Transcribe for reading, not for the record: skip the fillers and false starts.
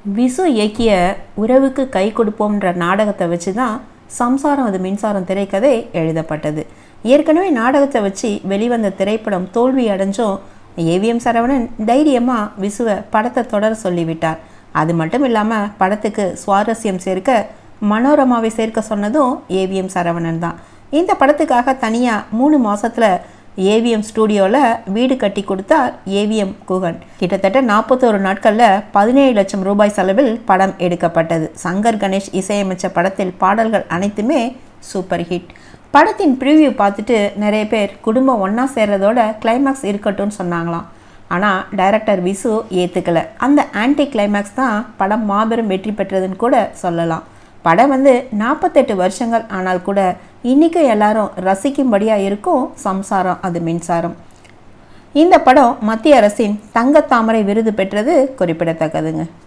விசு இயக்கிய உறவுக்கு கை கொடுப்போம்ன்ற நாடகத்தை வச்சு தான் சம்சாரம் அது மின்சாரம் திரைக்கதை எழுதப்பட்டது. ஏற்கனவே நாடகத்தை வச்சு வெளிவந்த திரைப்படம் தோல்வி அடைஞ்சும் ஏவிஎம் சரவணன் தைரியமாக விசுவை படத்தை தொடர சொல்லிவிட்டார். அது மட்டும் இல்லாமல் படத்துக்கு சுவாரஸ்யம் சேர்க்க மனோரமாவை சேர்க்க சொன்னதும் ஏவிஎம் சரவணன் தான். இந்த படத்துக்காக தனியாக 3 மாதத்தில் ஏவிஎம் ஸ்டூடியோவில் வீடு கட்டி கொடுத்தார் ஏவிஎம் குகன். கிட்டத்தட்ட 41 நாட்களில் 17 லட்சம் ரூபாய் செலவில் படம் எடுக்கப்பட்டது. சங்கர் கணேஷ் இசையமைச்ச படத்தில் பாடல்கள் அனைத்துமே சூப்பர் ஹிட். படத்தின் ப்ரிவ்யூ பார்த்துட்டு நிறைய பேர் குடும்பம் ஒன்றா சேர்றதோட கிளைமேக்ஸ் இருக்கட்டும்னு சொன்னாங்களாம். ஆனால் டைரக்டர் விசு ஏற்றுக்கலை. அந்த ஆன்டி கிளைமேக்ஸ் தான் படம் மாபெரும் வெற்றி பெற்றதுன்னு கூட சொல்லலாம். படம் 48 வருஷங்கள் ஆனால் கூட இன்றைக்கும் எல்லாரும் ரசிக்கும்படியாக இருக்கும் சம்சாரம் அது மின்சாரம். இந்த படம் மத்திய அரசின் தங்கத்தாமரை விருது பெற்றது குறிப்பிடத்தக்கதுங்க.